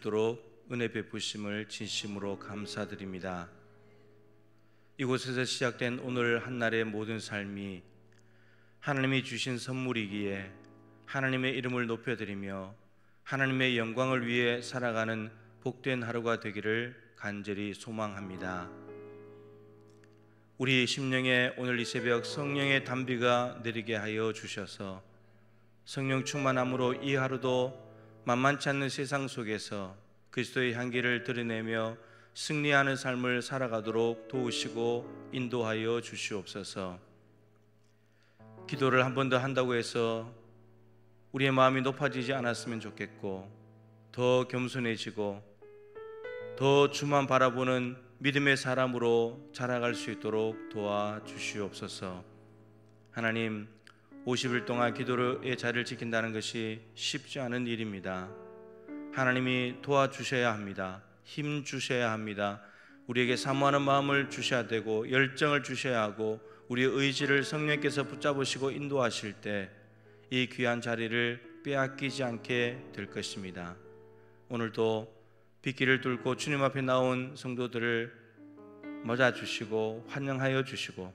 있도록 은혜 베푸심을 진심으로 감사드립니다. 이곳에서 시작된 오늘 한날의 모든 삶이 하나님이 주신 선물이기에 하나님의 이름을 높여드리며 하나님의 영광을 위해 살아가는 복된 하루가 되기를 간절히 소망합니다. 우리 심령에 오늘 이 새벽 성령의 단비가 내리게 하여 주셔서 성령 충만함으로 이 하루도 만만치 않는 세상 속에서 그리스도의 향기를 드러내며 승리하는 삶을 살아가도록 도우시고 인도하여 주시옵소서. 기도를 한 번 더 한다고 해서 우리의 마음이 높아지지 않았으면 좋겠고, 더 겸손해지고 더 주만 바라보는 믿음의 사람으로 자라갈 수 있도록 도와주시옵소서. 하나님, 50일 동안 기도의 자리를 지킨다는 것이 쉽지 않은 일입니다. 하나님이 도와주셔야 합니다. 힘 주셔야 합니다. 우리에게 사모하는 마음을 주셔야 되고 열정을 주셔야 하고 우리의 의지를 성령께서 붙잡으시고 인도하실 때 이 귀한 자리를 빼앗기지 않게 될 것입니다. 오늘도 빗길을 뚫고 주님 앞에 나온 성도들을 맞아주시고 환영하여 주시고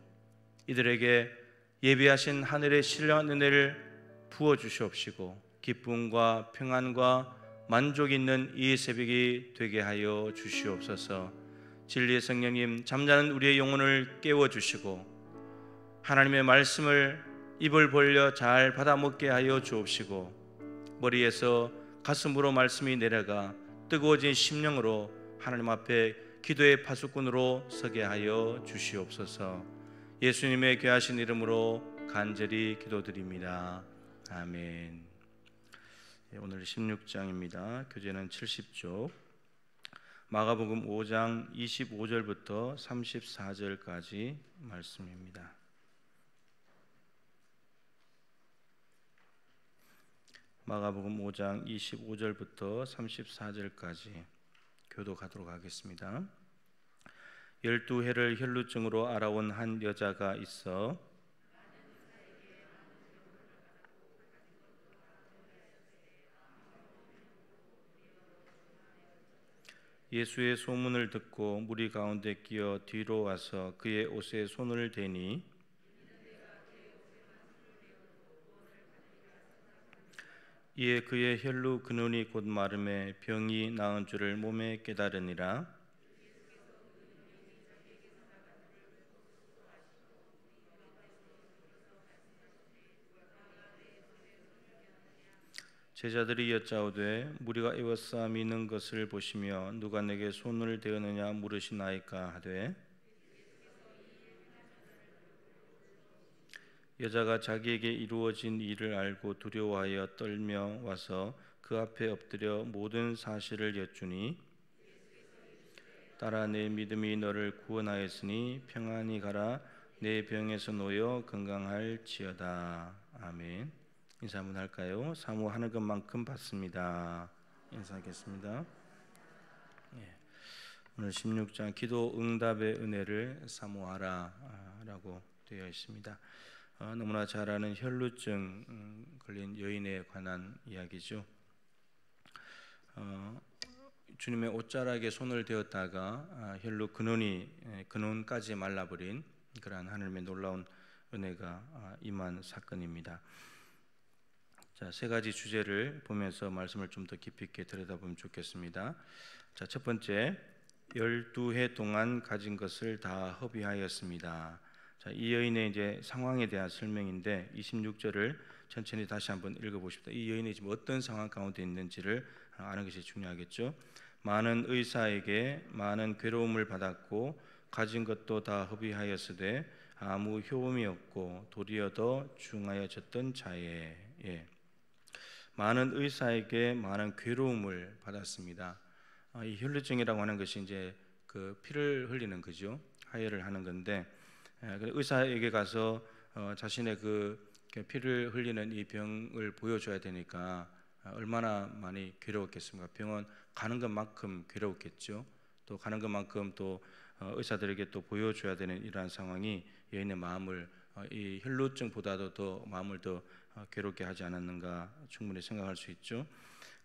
이들에게 예비하신 하늘의 신령한 은혜를 부어주시옵시고 기쁨과 평안과 만족 있는 이 새벽이 되게 하여 주시옵소서. 진리의 성령님, 잠자는 우리의 영혼을 깨워주시고 하나님의 말씀을 입을 벌려 잘 받아먹게 하여 주옵시고 머리에서 가슴으로 말씀이 내려가 뜨거워진 심령으로 하나님 앞에 기도의 파수꾼으로 서게 하여 주시옵소서. 예수님의 귀하신 이름으로 간절히 기도드립니다. 아멘. 오늘 16장입니다. 교재는 70쪽. 마가복음 5장 25절부터 34절까지 말씀입니다. 마가복음 5장 25절부터 34절까지 교독하도록 하겠습니다. 12해를 혈루증으로 알아온 한 여자가 있어 예수의 소문을 듣고 무리 가운데 끼어 뒤로 와서 그의 옷에 손을 대니 이에 그의 혈루 근원이 곧 마름에 병이 나은 줄을 몸에 깨달으니라. 제자들이 여짜오되 무리가 에워싸 미는 것을 보시며 누가 내게 손을 대었느냐 물으시나이까 하되 여자가 자기에게 이루어진 일을 알고 두려워하여 떨며 와서 그 앞에 엎드려 모든 사실을 여쭈니 따라 내 믿음이 너를 구원하였으니 평안히 가라 내 병에서 놓여 건강할지어다. 아멘. 인사 한번 할까요? 사모하는 것만큼 받습니다. 인사하겠습니다. 오늘 16장 기도 응답의 은혜를 사모하라 라고 되어 있습니다. 너무나 잘 아는 혈루증 걸린 여인에 관한 이야기죠. 주님의 옷자락에 손을 대었다가 혈루 근원까지 말라버린 그러한 하나님의 놀라운 은혜가 임한 사건입니다. 자, 세 가지 주제를 보면서 말씀을 좀 더 깊이 있게 들여다보면 좋겠습니다. 자, 첫 번째, 12해 동안 가진 것을 다 허비하였습니다. 자, 이 여인의 이제 상황에 대한 설명인데 26절을 천천히 다시 한번 읽어보십시다. 이 여인이 지금 어떤 상황 가운데 있는지를 아는 것이 중요하겠죠. 많은 의사에게 많은 괴로움을 받았고 가진 것도 다 허비하였으되 아무 효험이 없고 도리어 더 중하여졌던 자에 많은 의사에게 많은 괴로움을 받았습니다. 이 혈루증이라고 하는 것이 이제 그 피를 흘리는 거죠. 하혈을 하는 건데 의사에게 가서 자신의 그 피를 흘리는 이 병을 보여줘야 되니까 얼마나 많이 괴로웠겠습니까? 병원 가는 것만큼 괴로웠겠죠. 또 가는 것만큼 또 의사들에게 또 보여줘야 되는 이러한 상황이 여인의 마음을 이 혈루증보다도 더 마음을 더 괴롭게 하지 않았는가 충분히 생각할 수 있죠.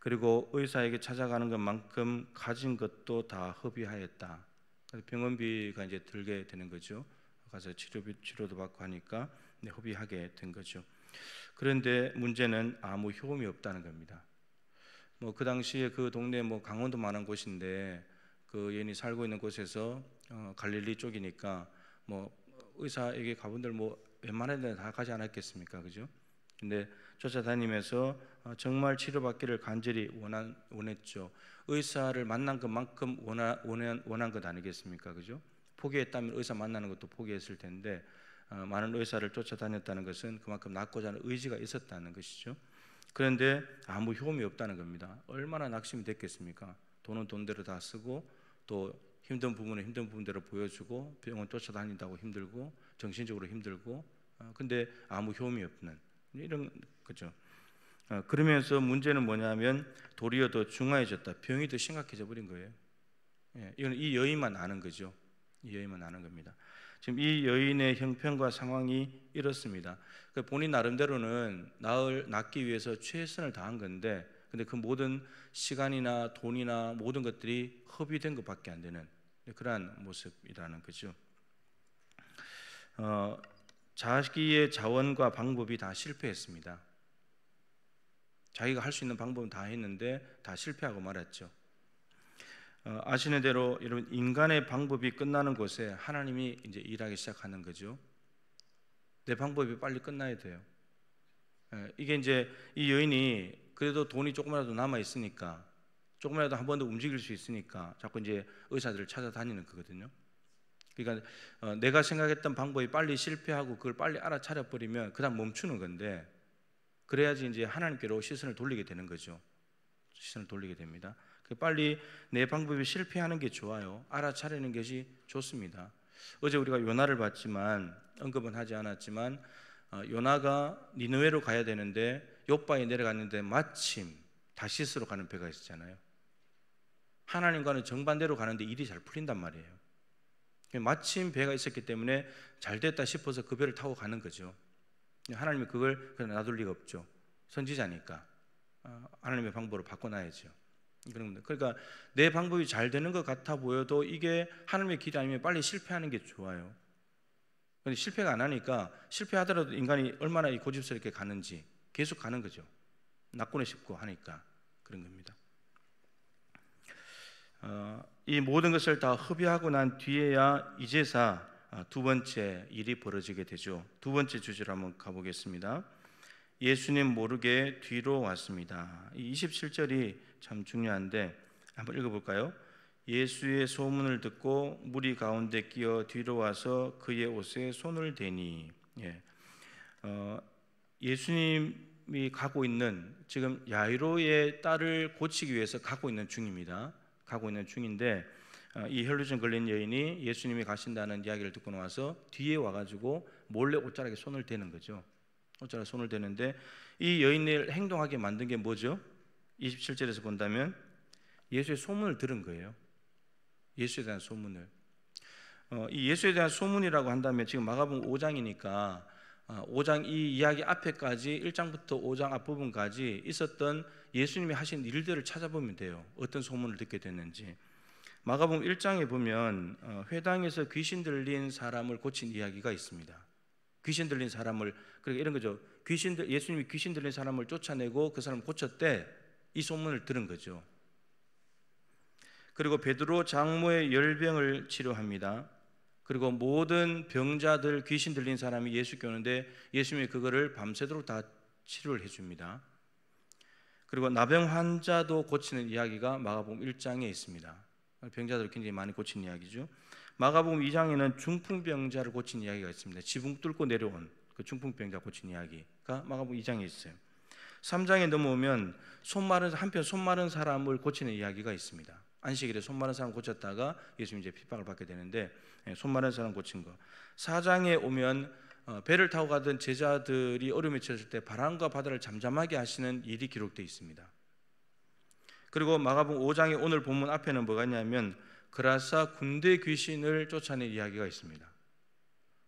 그리고 의사에게 찾아가는 것만큼 가진 것도 다 허비하였다. 그래서 병원비가 이제 들게 되는 거죠. 가서 치료도 받고 하니까 허비하게 된 거죠. 그런데 문제는 아무 효험이 없다는 겁니다. 그 당시에 그 동네 강원도만한 곳인데 그 여인이 살고 있는 곳에서 갈릴리 쪽이니까 의사에게 가본들 웬만한 데는 다 가지 않았겠습니까, 그죠? 근데 쫓아다니면서 정말 치료받기를 간절히 원했죠. 의사를 만난 것만큼 원한 것 아니겠습니까, 그죠? 포기했다면 의사 만나는 것도 포기했을 텐데 많은 의사를 쫓아다녔다는 것은 그만큼 낫고자 하는 의지가 있었다는 것이죠. 그런데 아무 효험이 없다는 겁니다. 얼마나 낙심이 됐겠습니까? 돈은 돈대로 다 쓰고 또 힘든 부분은 힘든 부분대로 보여주고 병원 쫓아다닌다고 힘들고 정신적으로 힘들고 근데 아무 효험이 없는 이런 거죠. 그러면서 문제는 뭐냐면 도리어 더 중화해졌다. 병이 더 심각해져 버린 거예요. 이건 이 여인만 아는 거죠. 이 여인만 아는 겁니다. 지금 이 여인의 형편과 상황이 이렇습니다. 본인 나름대로는 낫기 위해서 최선을 다한 건데, 근데 그 모든 시간이나 돈이나 모든 것들이 허비된 것밖에 안 되는 그러한 모습이라는 거죠. 자기의 자원과 방법이 다 실패했습니다. 자기가 할 수 있는 방법은 다 했는데 다 실패하고 말았죠. 아시는 대로 여러분, 인간의 방법이 끝나는 곳에 하나님이 이제 일하기 시작하는 거죠. 내 방법이 빨리 끝나야 돼요. 이게 이제 이 여인이 그래도 돈이 조금이라도 남아 있으니까, 조금이라도 한 번 더 움직일 수 있으니까 자꾸 이제 의사들을 찾아다니는 거거든요. 그러니까 내가 생각했던 방법이 빨리 실패하고 그걸 빨리 알아차려 버리면 그다음 멈추는 건데, 그래야지 이제 하나님께로 시선을 돌리게 되는 거죠. 시선을 돌리게 됩니다. 빨리 내 방법이 실패하는 게 좋아요. 알아차리는 것이 좋습니다. 어제 우리가 요나를 봤지만, 언급은 하지 않았지만, 요나가 니느웨로 가야 되는데 욥바에 내려갔는데 마침 다시스로 가는 배가 있었잖아요. 하나님과는 정반대로 가는데 일이 잘 풀린단 말이에요. 마침 배가 있었기 때문에 잘 됐다 싶어서 그 배를 타고 가는 거죠. 하나님이 그걸 그냥 놔둘 리가 없죠. 선지자니까 하나님의 방법으로 바꿔놔야죠. 그러니까 내 방법이 잘 되는 것 같아 보여도 이게 하나님의 길이 아니면 빨리 실패하는 게 좋아요. 그런데 실패가 안 하니까, 실패하더라도 인간이 얼마나 고집스럽게 가는지 계속 가는 거죠. 낙고는 싶고 하니까 그런 겁니다. 이 모든 것을 다 허비하고 난 뒤에야 이제사 두 번째 일이 벌어지게 되죠. 두 번째 주제로 한번 가보겠습니다. 예수님 모르게 뒤로 왔습니다. 이 27절이 참 중요한데 한번 읽어볼까요? 예수의 소문을 듣고 무리 가운데 끼어 뒤로 와서 그의 옷에 손을 대니. 예수님이 가고 있는, 지금 야이로의 딸을 고치기 위해서 가고 있는 중입니다. 가고 있는 중인데 이 혈루증 걸린 여인이 예수님이 가신다는 이야기를 듣고 나와서 뒤에 와가지고 몰래 옷자락에 손을 대는 거죠. 옷자락에 손을 대는데 이 여인을 행동하게 만든 게 뭐죠? 27절에서 본다면 예수의 소문을 들은 거예요. 예수에 대한 소문을. 이 예수에 대한 소문이라고 한다면 지금 마가복음 5장이니까 5장 이 이야기 앞에까지 1장부터 5장 앞부분까지 있었던 예수님이 하신 일들을 찾아보면 돼요. 어떤 소문을 듣게 됐는지. 마가복음 1장에 보면 회당에서 귀신 들린 사람을 고친 이야기가 있습니다. 귀신 들린 사람을, 그러니까 이런 거죠. 예수님이 귀신 들린 사람을 쫓아내고 그 사람을 고쳤대, 이 소문을 들은 거죠. 그리고 베드로 장모의 열병을 치료합니다. 그리고 모든 병자들, 귀신 들린 사람이 예수께 오는데 예수님이 그거를 밤새도록 다 치료를 해줍니다. 그리고 나병 환자도 고치는 이야기가 마가복음 1장에 있습니다. 병자들을 굉장히 많이 고친 이야기죠. 마가복음 2장에는 중풍병자를 고친 이야기가 있습니다. 지붕 뚫고 내려온 그 중풍병자 고친 이야기가 마가복음 2장에 있어요. 3장에 넘어오면 한편 손 마른 사람을 고치는 이야기가 있습니다. 안식일에 손 마른 사람 고쳤다가 예수님 이제 핍박을 받게 되는데 손 마른 사람 고친 거. 4장에 오면 배를 타고 가던 제자들이 어려움에 처했을 때 바람과 바다를 잠잠하게 하시는 일이 기록되어 있습니다. 그리고 마가복음 5장의 오늘 본문 앞에는 뭐가 있냐면 그라사 군대 귀신을 쫓아낸 이야기가 있습니다.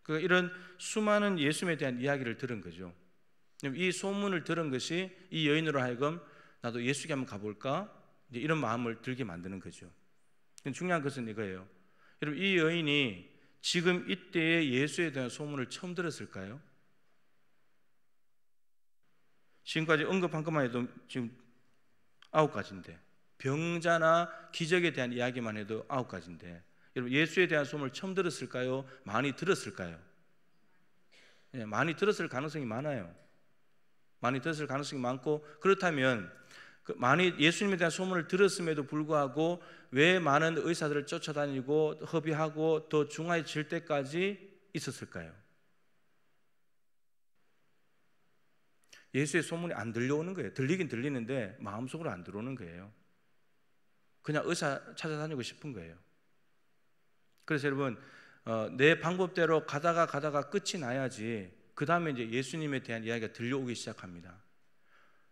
그러니까 이런 수많은 예수님에 대한 이야기를 들은 거죠. 이 소문을 들은 것이 이 여인으로 하여금 나도 예수에게 한번 가볼까? 이제 이런 마음을 들게 만드는 거죠. 중요한 것은 이거예요. 여러분, 이 여인이 지금 이때에 예수에 대한 소문을 처음 들었을까요? 지금까지 언급한 것만 해도 지금 9가지인데, 병자나 기적에 대한 이야기만 해도 9가지인데, 여러분, 예수에 대한 소문을 처음 들었을까요? 많이 들었을까요? 네, 많이 들었을 가능성이 많아요. 많이 들었을 가능성이 많고, 그렇다면 많이 예수님에 대한 소문을 들었음에도 불구하고 왜 많은 의사들을 쫓아다니고 허비하고 더 중하해질 때까지 있었을까요? 예수의 소문이 안 들려오는 거예요. 들리긴 들리는데 마음속으로 안 들어오는 거예요. 그냥 의사 찾아다니고 싶은 거예요. 그래서 여러분, 내 방법대로 가다가 끝이 나야지 그 다음에 이제 예수님에 대한 이야기가 들려오기 시작합니다.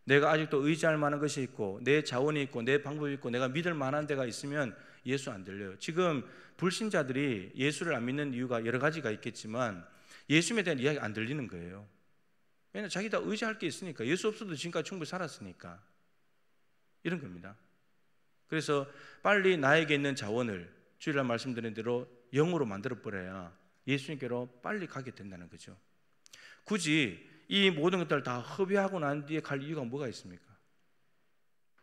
내가 아직도 의지할 만한 것이 있고 내 자원이 있고 내 방법이 있고 내가 믿을 만한 데가 있으면 예수 안 들려요. 지금 불신자들이 예수를 안 믿는 이유가 여러 가지가 있겠지만 예수님에 대한 이야기가 안 들리는 거예요. 왜냐하면 자기 다 의지할 게 있으니까. 예수 없어도 지금까지 충분히 살았으니까. 이런 겁니다. 그래서 빨리 나에게 있는 자원을 주일날 말씀드린 대로 영으로 만들어버려야 예수님께로 빨리 가게 된다는 거죠. 굳이 이 모든 것들을 다 허비하고 난 뒤에 갈 이유가 뭐가 있습니까?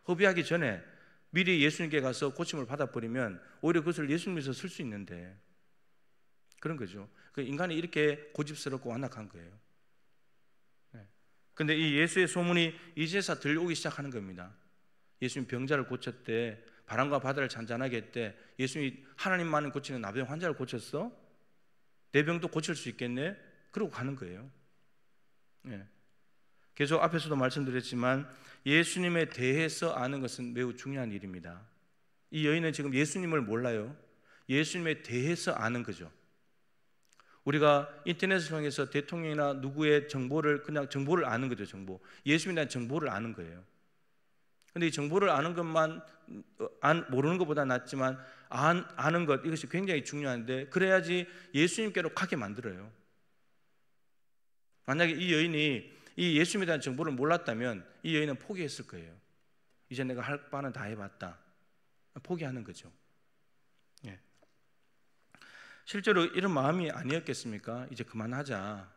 허비하기 전에 미리 예수님께 가서 고침을 받아버리면 오히려 그것을 예수님에서 쓸 수 있는데, 그런 거죠. 인간이 이렇게 고집스럽고 완악한 거예요. 근데 이 예수의 소문이 이제서 들려오기 시작하는 겁니다. 예수님 병자를 고쳤대, 바람과 바다를 잔잔하게 했대. 예수님이 하나님만을 고치는 나병 환자를 고쳤어? 내 병도 고칠 수 있겠네? 그러고 가는 거예요. 계속 앞에서도 말씀드렸지만 예수님에 대해서 아는 것은 매우 중요한 일입니다. 이 여인은 지금 예수님을 몰라요. 예수님에 대해서 아는 거죠. 우리가 인터넷을 통해서 대통령이나 누구의 정보를 그냥 정보를 아는 거죠. 정보. 예수님에 대한 정보를 아는 거예요. 그런데 이 정보를 아는 것만 모르는 것보다 낫지만 아는 것, 이것이 굉장히 중요한데, 그래야지 예수님께로 가게 만들어요. 만약에 이 여인이 이 예수님에 대한 정보를 몰랐다면 이 여인은 포기했을 거예요. 이제 내가 할 바는 다 해봤다. 포기하는 거죠. 실제로 이런 마음이 아니었겠습니까? 이제 그만하자.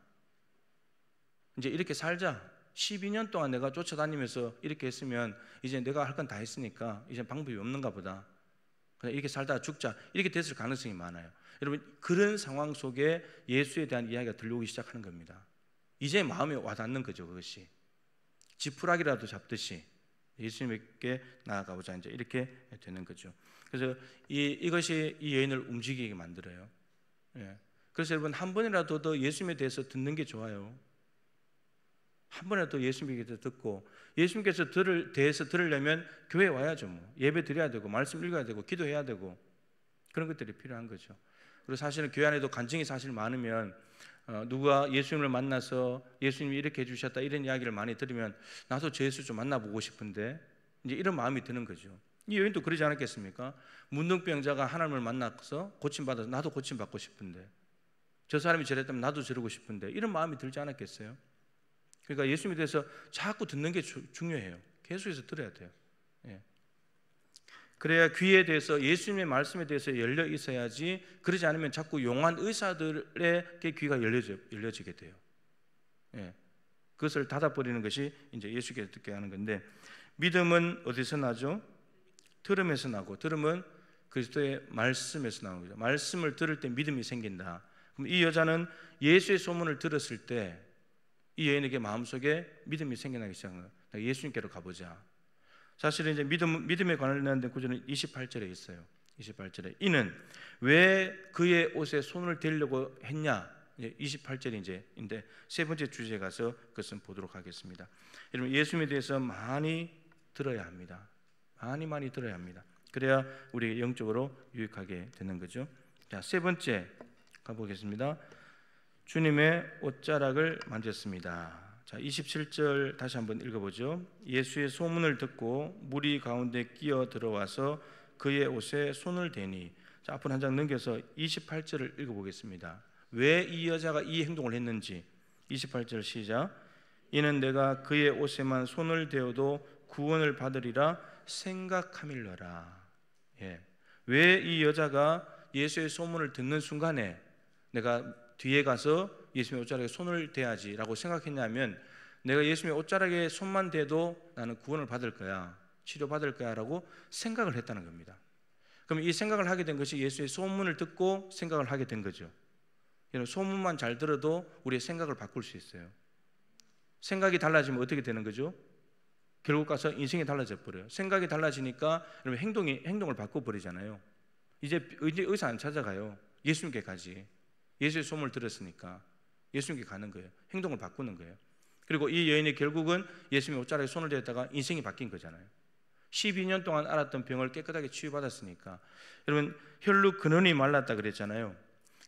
이제 이렇게 살자. 12년 동안 내가 쫓아다니면서 이렇게 했으면 이제 내가 할 건 다 했으니까 이제 방법이 없는가 보다. 그냥 이렇게 살다가 죽자. 이렇게 됐을 가능성이 많아요. 여러분, 그런 상황 속에 예수에 대한 이야기가 들려오기 시작하는 겁니다. 이제 마음에 와닿는 거죠. 그것이 지푸라기라도 잡듯이 예수님께 나아가보자, 이제 이렇게 되는 거죠. 그래서 이것이 이 여인을 움직이게 만들어요. 그래서 여러분, 한 번이라도 더 예수님에 대해서 듣는 게 좋아요. 한 번이라도 예수님에 대해서 듣고, 예수님께서 대해서 들으려면 교회에 와야죠. 예배 드려야 되고 말씀 읽어야 되고 기도해야 되고 그런 것들이 필요한 거죠. 그리고 사실은 교회 안에도 간증이 사실 많으면 누가 예수님을 만나서 예수님이 이렇게 해주셨다 이런 이야기를 많이 들으면 나도 저 예수 좀 만나보고 싶은데, 이제 이런 마음이 드는 거죠. 이 여인도 그러지 않았겠습니까? 문둥병자가 하나님을 만나서 고침받아서 나도 고침받고 싶은데, 저 사람이 저랬다면 나도 저러고 싶은데, 이런 마음이 들지 않았겠어요? 그러니까 예수님에 대해서 자꾸 듣는 게 중요해요. 계속해서 들어야 돼요. 그래야 귀에 대해서, 예수님의 말씀에 대해서 열려 있어야지. 그러지 않으면 자꾸 용한 의사들의 귀가 열려지게 돼요. 그것을 닫아버리는 것이 이제 예수께서 듣게 하는 건데, 믿음은 어디서 나죠? 들음에서 나고, 들음은 그리스도의 말씀에서 나오는 거죠. 말씀을 들을 때 믿음이 생긴다. 그럼 이 여자는 예수의 소문을 들었을 때 이 여인에게 마음속에 믿음이 생겨나기 시작합니다. 예수님께로 가보자. 사실은 이제 믿음에 관련된 구절은 28절에 있어요. 28절에 이는 왜 그의 옷에 손을 대려고 했냐? 28절이 이제인데 세 번째 주제에 가서 그것은 보도록 하겠습니다. 여러분, 예수님에 대해서 많이 들어야 합니다. 많이 들어야 합니다. 그래야 우리 영적으로 유익하게 되는 거죠. 자, 세 번째 가보겠습니다. 주님의 옷자락을 만졌습니다. 자, 27절 다시 한번 읽어보죠. 예수의 소문을 듣고 무리 가운데 끼어 들어와서 그의 옷에 손을 대니. 자, 앞으로 한 장 넘겨서 28절을 읽어보겠습니다. 왜 이 여자가 이 행동을 했는지. 28절 시작. 이는 내가 그의 옷에만 손을 대어도 구원을 받으리라 생각함일러라. 예. 왜 이 여자가 예수의 소문을 듣는 순간에 내가 뒤에 가서 예수님의 옷자락에 손을 대야지라고 생각했냐면, 내가 예수님의 옷자락에 손만 대도 나는 구원을 받을 거야, 치료받을 거야 라고 생각을 했다는 겁니다. 그럼 이 생각을 하게 된 것이 예수의 소문을 듣고 생각을 하게 된 거죠. 소문만 잘 들어도 우리의 생각을 바꿀 수 있어요. 생각이 달라지면 어떻게 되는 거죠? 결국 가서 인생이 달라져 버려요. 생각이 달라지니까 행동을 바꿔버리잖아요. 이제 의사 안 찾아가요. 예수님께 가지. 예수의 소문을 들었으니까 예수님께 가는 거예요. 행동을 바꾸는 거예요. 그리고 이 여인이 결국은 예수님의 옷자락에 손을 대다가 인생이 바뀐 거잖아요. 12년 동안 앓았던 병을 깨끗하게 치유받았으니까. 여러분, 혈루 근원이 말랐다 그랬잖아요.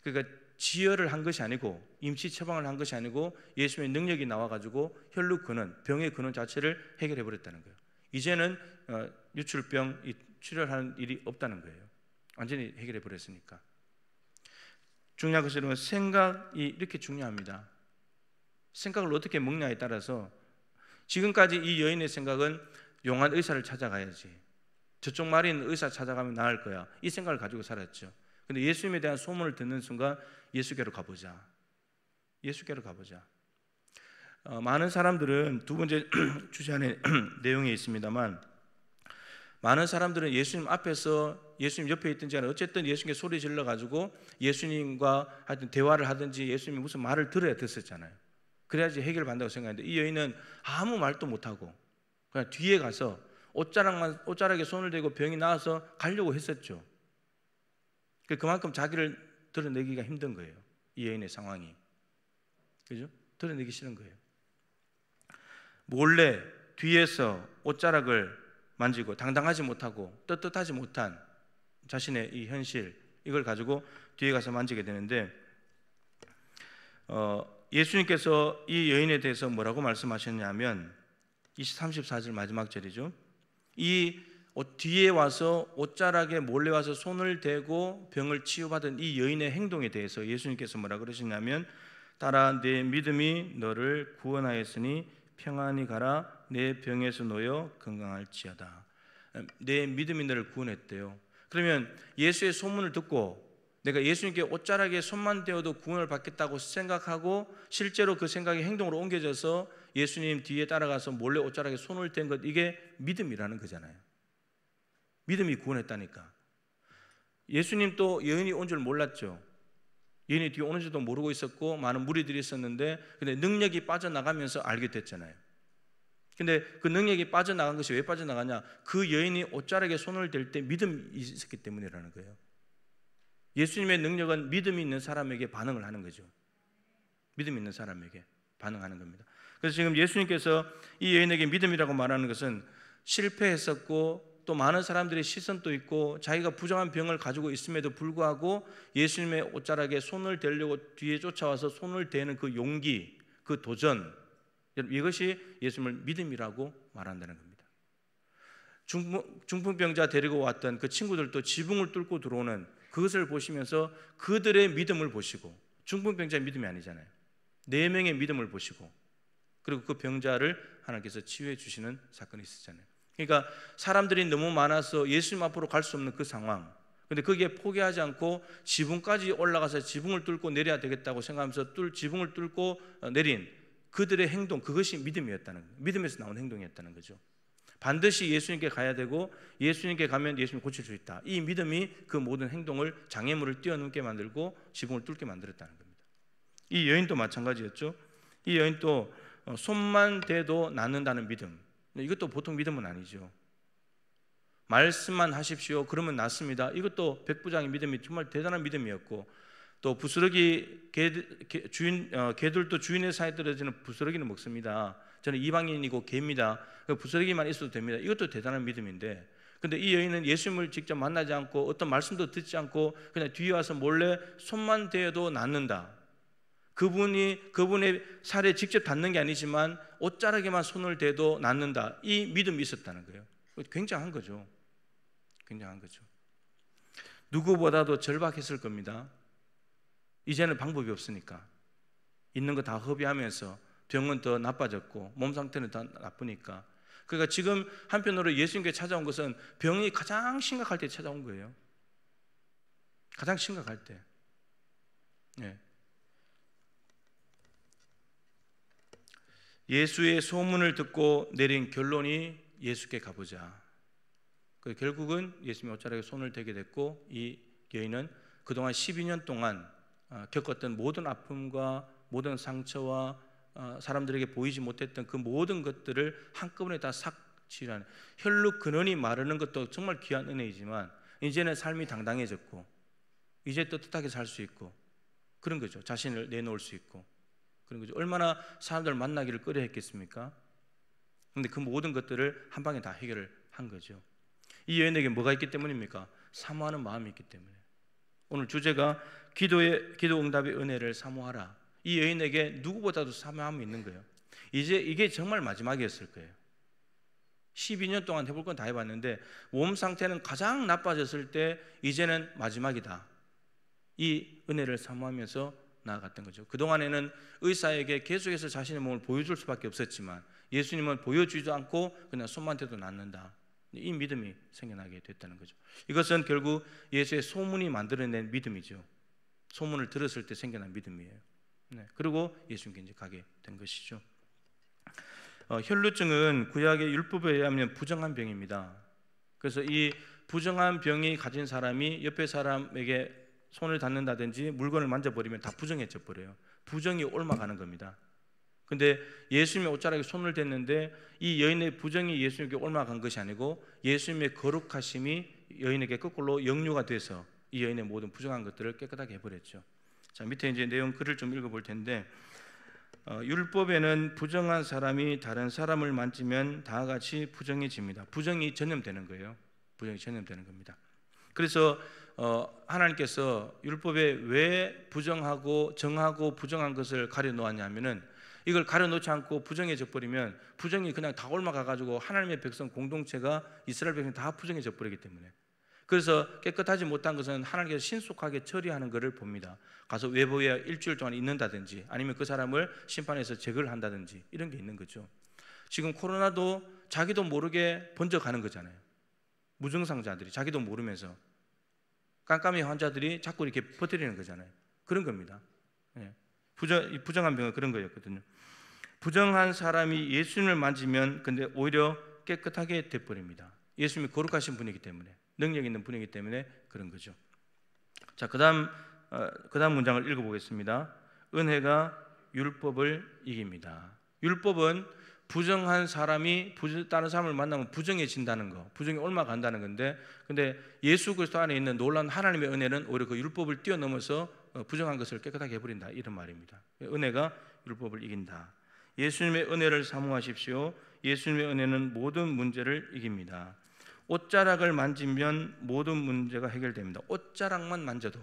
그러니까 지혈을 한 것이 아니고, 임시 처방을 한 것이 아니고, 예수님의 능력이 나와가지고 혈루 근원, 병의 근원 자체를 해결해 버렸다는 거예요. 이제는 유출병 출혈하는 일이 없다는 거예요. 완전히 해결해 버렸으니까. 중요한 것은 여러분, 생각이 이렇게 중요합니다. 생각을 어떻게 먹냐에 따라서, 지금까지 이 여인의 생각은 용한 의사를 찾아가야지, 저쪽 말에 있는 의사 찾아가면 나을 거야, 이 생각을 가지고 살았죠. 근데 예수님에 대한 소문을 듣는 순간 예수께로 가보자. 예수께로 가보자. 많은 사람들은 두 번째 주제 안에 내용이 있습니다만, 많은 사람들은 예수님 앞에서, 예수님 옆에 있든지 간에 어쨌든 예수님께 소리 질러 가지고 예수님과 하여튼 대화를 하든지 예수님이 무슨 말을 들어야 됐었잖아요. 그래야지 해결받는다고 생각했는데, 이 여인은 아무 말도 못하고 그냥 뒤에 가서 옷자락에 손을 대고 병이 나아서 가려고 했었죠. 그만큼 자기를 드러내기가 힘든 거예요. 이 여인의 상황이. 그죠? 드러내기 싫은 거예요. 몰래 뒤에서 옷자락을 만지고 당당하지 못하고 떳떳하지 못한 자신의 이 현실, 이걸 가지고 뒤에 가서 만지게 되는데, 예수님께서 이 여인에 대해서 뭐라고 말씀하셨냐면 34절 마지막 절이죠. 이 뒤에 와서 옷자락에 몰래 와서 손을 대고 병을 치유받은 이 여인의 행동에 대해서 예수님께서 뭐라 그러시냐면, 따라 내 믿음이 너를 구원하였으니 평안히 가라, 내 병에서 놓여 건강할지어다. 내 믿음이 너를 구원했대요. 그러면 예수의 소문을 듣고 내가 예수님께 옷자락에 손만 대어도 구원을 받겠다고 생각하고 실제로 그 생각이 행동으로 옮겨져서 예수님 뒤에 따라가서 몰래 옷자락에 손을 댄 것, 이게 믿음이라는 거잖아요. 믿음이 구원했다니까. 예수님 또 여인이 온 줄 몰랐죠. 여인이 뒤에 오는 줄도 모르고 있었고 많은 무리들이 있었는데, 근데 능력이 빠져나가면서 알게 됐잖아요. 근데 그 능력이 빠져나간 것이 왜 빠져나가냐? 그 여인이 옷자락에 손을 댈 때 믿음이 있었기 때문이라는 거예요. 예수님의 능력은 믿음이 있는 사람에게 반응을 하는 거죠. 믿음이 있는 사람에게 반응하는 겁니다. 그래서 지금 예수님께서 이 여인에게 믿음이라고 말하는 것은 실패했었고 또 많은 사람들의 시선도 있고 자기가 부정한 병을 가지고 있음에도 불구하고 예수님의 옷자락에 손을 대려고 뒤에 쫓아와서 손을 대는 그 용기, 그 도전, 이것이 예수님을 믿음이라고 말한다는 겁니다. 중풍병자 데리고 왔던 그 친구들도 지붕을 뚫고 들어오는 그것을 보시면서 그들의 믿음을 보시고, 중풍병자의 믿음이 아니잖아요. 4명의 믿음을 보시고, 그리고 그 병자를 하나님께서 치유해 주시는 사건이 있었잖아요. 그러니까 사람들이 너무 많아서 예수님 앞으로 갈 수 없는 그 상황, 근데 거기에 포기하지 않고 지붕까지 올라가서 지붕을 뚫고 내려야 되겠다고 생각하면서 지붕을 뚫고 내린 그들의 행동, 그것이 믿음이었다는 거예요. 믿음에서 나온 행동이었다는 거죠. 반드시 예수님께 가야 되고 예수님께 가면 예수님 고칠 수 있다. 이 믿음이 그 모든 행동을, 장애물을 뛰어넘게 만들고 지붕을 뚫게 만들었다는 겁니다. 이 여인도 마찬가지였죠. 이 여인도 손만 대도 낫는다는 믿음, 이것도 보통 믿음은 아니죠. 말씀만 하십시오, 그러면 낫습니다. 이것도 백부장의 믿음이 정말 대단한 믿음이었고, 또 부스러기 개들도 주인의 사이에 떨어지는 부스러기는 먹습니다. 저는 이방인이고 개입니다. 부스러기만 있어도 됩니다. 이것도 대단한 믿음인데, 근데 이 여인은 예수님을 직접 만나지 않고 어떤 말씀도 듣지 않고 그냥 뒤에 와서 몰래 손만 대어도 낫는다. 그분의 살에 직접 닿는 게 아니지만 옷자락에만 손을 대도 낫는다. 이 믿음이 있었다는 거예요. 굉장한 거죠. 굉장한 거죠. 누구보다도 절박했을 겁니다. 이제는 방법이 없으니까, 있는 거 다 허비하면서 병은 더 나빠졌고 몸 상태는 더 나쁘니까. 그러니까 지금 한편으로 예수님께 찾아온 것은 병이 가장 심각할 때 찾아온 거예요. 가장 심각할 때. 네. 예수의 소문을 듣고 내린 결론이 예수께 가보자. 결국은 예수님의 옷자락에 손을 대게 됐고, 이 여인은 그동안 12년 동안 겪었던 모든 아픔과 모든 상처와 사람들에게 보이지 못했던 그 모든 것들을 한꺼번에 다 싹 치유하는, 혈육 근원이 마르는 것도 정말 귀한 은혜이지만 이제는 삶이 당당해졌고 이제 떳떳하게 살 수 있고 그런 거죠. 자신을 내놓을 수 있고 그런 거죠. 얼마나 사람들 만나기를 꺼려 했겠습니까? 그런데 그 모든 것들을 한 방에 다 해결을 한 거죠. 이 여인에게 뭐가 있기 때문입니까? 사모하는 마음이 있기 때문에. 오늘 주제가 기도 응답의 은혜를 사모하라. 이 여인에게 누구보다도 사모함이 있는 거예요. 이제 이게 정말 마지막이었을 거예요. 12년 동안 해볼 건 다 해봤는데 몸 상태는 가장 나빠졌을 때 이제는 마지막이다. 이 은혜를 사모하면서 나아갔던 거죠. 그동안에는 의사에게 계속해서 자신의 몸을 보여줄 수밖에 없었지만 예수님은 보여주지도 않고 그냥 손만 대도 낫는다. 이 믿음이 생겨나게 됐다는 거죠. 이것은 결국 예수의 소문이 만들어낸 믿음이죠. 소문을 들었을 때 생겨난 믿음이에요. 네. 그리고 예수님께 이제 가게 된 것이죠. 혈루증은 구약의 율법에 의하면 부정한 병입니다. 그래서 이 부정한 병이 가진 사람이 옆에 사람에게 손을 닿는다든지 물건을 만져버리면 다 부정해져 버려요. 부정이 옮아가는 겁니다. 근데 예수님의 옷자락에 손을 댔는데 이 여인의 부정이 예수님께 옮아간 것이 아니고 예수님의 거룩하심이 여인에게 거꾸로 역류가 돼서 이 여인의 모든 부정한 것들을 깨끗하게 해버렸죠. 자, 밑에 이제 내용 글을 좀 읽어볼 텐데, 율법에는 부정한 사람이 다른 사람을 만지면 다 같이 부정해집니다. 부정이 전염되는 거예요. 부정이 전염되는 겁니다. 그래서 하나님께서 율법에 왜 부정하고 정하고 부정한 것을 가려 놓았냐면은 이걸 가려놓지 않고 부정해져 버리면 부정이 그냥 다 옮아가가지고 하나님의 백성 공동체가 이스라엘 백성 다 부정해져 버리기 때문에, 그래서 깨끗하지 못한 것은 하나님께서 신속하게 처리하는 것을 봅니다. 가서 외부에 일주일 동안 있는다든지 아니면 그 사람을 심판해서 제거를 한다든지 이런 게 있는 거죠. 지금 코로나도 자기도 모르게 번져가는 거잖아요. 무증상자들이 자기도 모르면서 깜깜이 환자들이 자꾸 이렇게 퍼뜨리는 거잖아요. 그런 겁니다. 부정한 병은 그런 거였거든요. 부정한 사람이 예수님을 만지면 근데 오히려 깨끗하게 돼버립니다. 예수님이 거룩하신 분이기 때문에, 능력 있는 분이기 때문에 그런 거죠. 자, 그다음 문장을 읽어보겠습니다. 은혜가 율법을 이깁니다. 율법은 부정한 사람이 다른 사람을 만나면 부정해진다는 거, 부정이 옮아간다는 건데, 근데 예수 그리스도 안에 있는 놀라운 하나님의 은혜는 오히려 그 율법을 뛰어넘어서 부정한 것을 깨끗하게 해버린다, 이런 말입니다. 은혜가 율법을 이긴다. 예수님의 은혜를 사모하십시오. 예수님의 은혜는 모든 문제를 이깁니다. 옷자락을 만지면 모든 문제가 해결됩니다. 옷자락만 만져도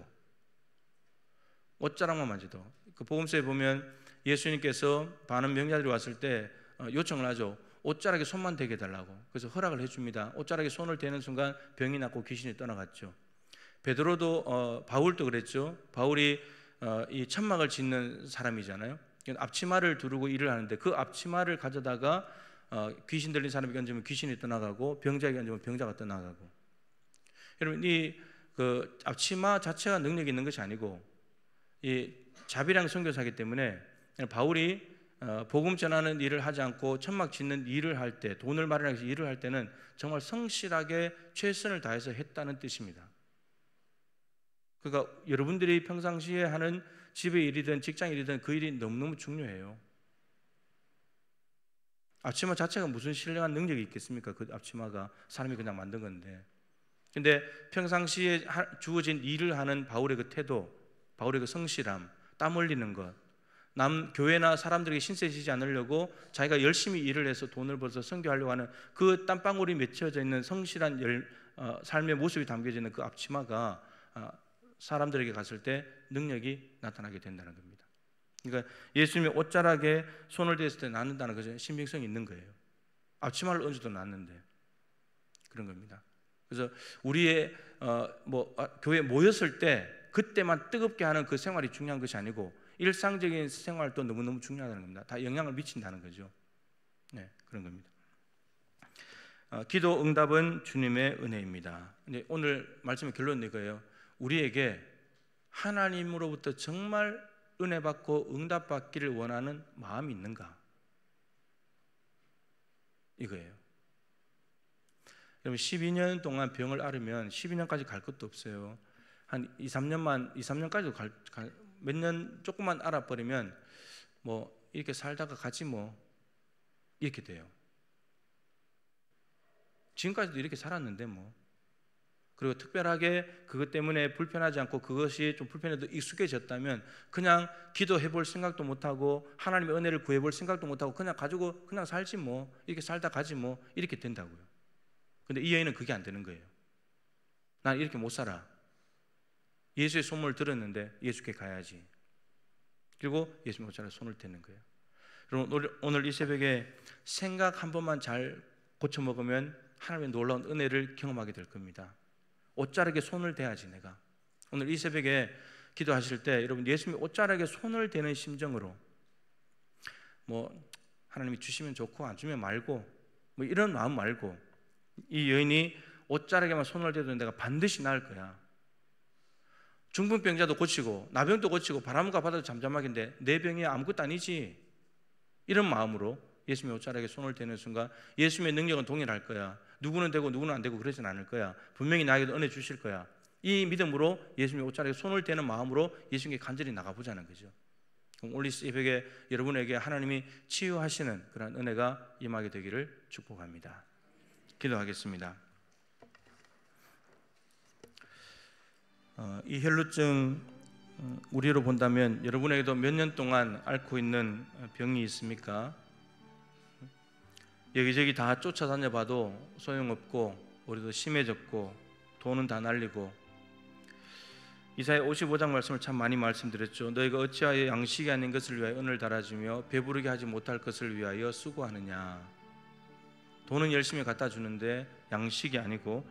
그 복음서에 보면 예수님께서 많은 명자들이 왔을 때 요청을 하죠. 옷자락에 손만 대게 해달라고. 그래서 허락을 해줍니다. 옷자락에 손을 대는 순간 병이 낫고 귀신이 떠나갔죠. 베드로도 바울도 그랬죠. 바울이 이 천막을 짓는 사람이잖아요. 앞치마를 두르고 일을 하는데 그 앞치마를 가져다가 귀신 들린 사람에게 얹으면 귀신이 떠나가고 병자에게 얹으면 병자가 떠나가고. 여러분, 이 그 앞치마 자체가 능력이 있는 것이 아니고 이 자비랑 선교사이기 때문에 바울이 복음 전하는 일을 하지 않고 천막 짓는 일을 할 때, 돈을 마련하기 위해서 일을 할 때는 정말 성실하게 최선을 다해서 했다는 뜻입니다. 그러니까 여러분들이 평상시에 하는 집의 일이든 직장 일이든 그 일이 너무너무 중요해요. 앞치마 자체가 무슨 신령한 능력이 있겠습니까? 그 앞치마가 사람이 그냥 만든 건데. 근데 평상시에 주어진 일을 하는 바울의 그 태도, 바울의 그 성실함, 땀 흘리는 것, 남 교회나 사람들에게 신세지지 않으려고 자기가 열심히 일을 해서 돈을 벌어서 선교하려고 하는 그 땀방울이 맺혀져 있는 성실한 삶의 모습이 담겨져 있는 그 앞치마가 사람들에게 갔을 때 능력이 나타나게 된다는 겁니다. 그러니까 예수님의 옷자락에 손을 댔을 때 낫는다는 것은 신빙성이 있는 거예요. 앞치마를 얹어도 낫는데 그런 겁니다. 그래서 우리의 교회에 모였을 때 그때만 뜨겁게 하는 그 생활이 중요한 것이 아니고 일상적인 생활도 너무너무 중요하다는 겁니다. 다 영향을 미친다는 거죠. 네, 그런 겁니다. 기도 응답은 주님의 은혜입니다. 근데 오늘 말씀의 결론은 이거예요. 우리에게 하나님으로부터 정말 은혜 받고 응답 받기를 원하는 마음이 있는가? 이거예요. 여러분 12년 동안 병을 앓으면 12년까지 갈 것도 없어요. 한 2, 3년까지도 몇 년 조금만 알아버리면 뭐 이렇게 살다가 가지 뭐 이렇게 돼요. 지금까지도 이렇게 살았는데 뭐. 그리고 특별하게 그것 때문에 불편하지 않고 그것이 좀 불편해도 익숙해졌다면 그냥 기도해 볼 생각도 못하고 하나님의 은혜를 구해 볼 생각도 못하고 그냥 가지고 그냥 살지 뭐 이렇게 살다 가지 뭐 이렇게 된다고요. 근데 이 여인은 그게 안 되는 거예요. 난 이렇게 못 살아. 예수의 소문을 들었는데 예수께 가야지. 그리고 예수님 옷자락에 손을 대는 거예요. 여러분 오늘 이 새벽에 생각 한 번만 잘 고쳐 먹으면 하나님의 놀라운 은혜를 경험하게 될 겁니다. 옷자락에 손을 대야지 내가. 오늘 이 새벽에 기도하실 때 여러분 예수님이 옷자락에 손을 대는 심정으로 뭐 하나님이 주시면 좋고 안 주면 말고 뭐 이런 마음 말고 이 여인이 옷자락에만 손을 대도 내가 반드시 나을 거야. 중풍병자도 고치고 나병도 고치고 바람과 바다도 잠잠하긴데 내 병이 아무것도 아니지. 이런 마음으로 예수님의 옷자락에 손을 대는 순간 예수님의 능력은 동일할 거야. 누구는 되고 누구는 안 되고 그러진 않을 거야. 분명히 나에게도 은혜 주실 거야. 이 믿음으로 예수님의 옷자락에 손을 대는 마음으로 예수님께 간절히 나가보자는 거죠. 그럼 오늘 이 새벽에 여러분에게 하나님이 치유하시는 그런 은혜가 임하게 되기를 축복합니다. 기도하겠습니다. 이 혈루증 우리로 본다면 여러분에게도 몇 년 동안 앓고 있는 병이 있습니까? 여기저기 다 쫓아다녀 봐도 소용없고 우리도 심해졌고 돈은 다 날리고 이사야 55장 말씀을 참 많이 말씀드렸죠. 너희가 어찌하여 양식이 아닌 것을 위하여 은을 달아주며 배부르게 하지 못할 것을 위하여 수고하느냐. 돈은 열심히 갖다 주는데 양식이 아니고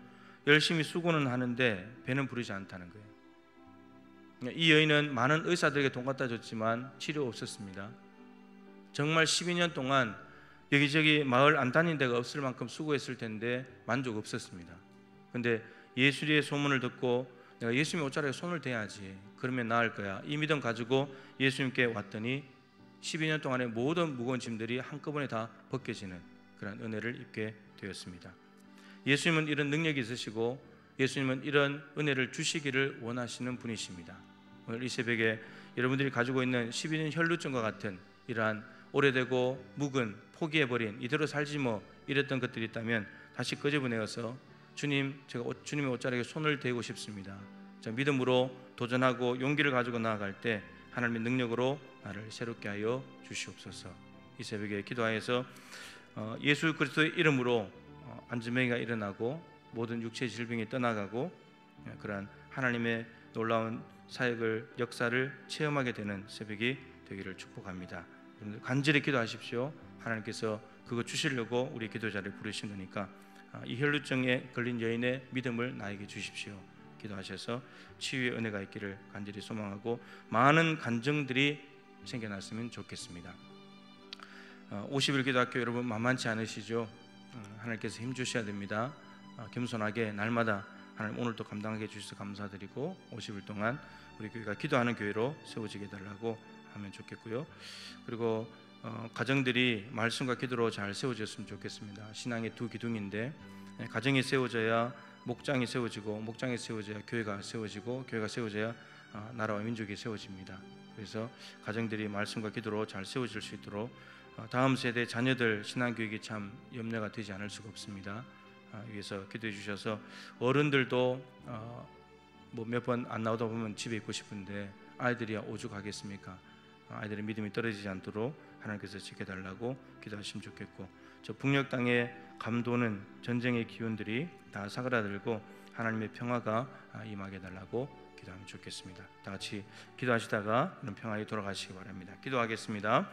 열심히 수고는 하는데 배는 부르지 않다는 거예요. 이 여인은 많은 의사들에게 돈 갖다 줬지만 치료 없었습니다. 정말 12년 동안 여기저기 마을 안 다닌 데가 없을 만큼 수고했을 텐데 만족 없었습니다. 근데 예수의 소문을 듣고 내가 예수님의 옷자락에 손을 대야지 그러면 나을 거야. 이 믿음 가지고 예수님께 왔더니 12년 동안의 모든 무거운 짐들이 한꺼번에 다 벗겨지는 그런 은혜를 입게 되었습니다. 예수님은 이런 능력이 있으시고 예수님은 이런 은혜를 주시기를 원하시는 분이십니다. 오늘 이 새벽에 여러분들이 가지고 있는 12년 혈루증과 같은 이러한 오래되고 묵은 포기해버린 이대로 살지 뭐 이랬던 것들이 있다면 다시 끄집어내어서 주님, 제가 주님의 옷자락에 손을 대고 싶습니다. 제가 믿음으로 도전하고 용기를 가지고 나아갈 때 하나님의 능력으로 나를 새롭게 하여 주시옵소서. 이 새벽에 기도하여서 예수 그리스도의 이름으로 안진병이가 일어나고 모든 육체의 질병이 떠나가고 그러한 하나님의 놀라운 사역을 역사를 체험하게 되는 새벽이 되기를 축복합니다. 여러분들 간절히 기도하십시오. 하나님께서 그거 주시려고 우리 기도자를 부르신 거니까 이 혈루증에 걸린 여인의 믿음을 나에게 주십시오. 기도하셔서 치유의 은혜가 있기를 간절히 소망하고 많은 간증들이 생겨났으면 좋겠습니다. 50일 기도학교 여러분 만만치 않으시죠? 하나님께서 힘 주셔야 됩니다. 겸손하게 날마다 하나님 오늘도 감당하게 해주셔서 감사드리고 50일 동안 우리 교회가 기도하는 교회로 세워지게 해달라고 하면 좋겠고요. 그리고 가정들이 말씀과 기도로 잘 세워졌으면 좋겠습니다. 신앙의 두 기둥인데 가정이 세워져야 목장이 세워지고 목장이 세워져야 교회가 세워지고 교회가 세워져야 나라와 민족이 세워집니다. 그래서 가정들이 말씀과 기도로 잘 세워질 수 있도록 다음 세대 자녀들 신앙교육이 참 염려가 되지 않을 수가 없습니다. 위해서 기도해 주셔서 어른들도 뭐 몇 번 안 나오다 보면 집에 있고 싶은데 아이들이야 오죽하겠습니까? 아이들의 믿음이 떨어지지 않도록 하나님께서 지켜달라고 기도하시면 좋겠고 저 북녘 땅에 감도는 전쟁의 기운들이 다 사그라들고 하나님의 평화가 임하게 해달라고 기도하면 좋겠습니다. 다 같이 기도하시다가 평화에 돌아가시기 바랍니다. 기도하겠습니다.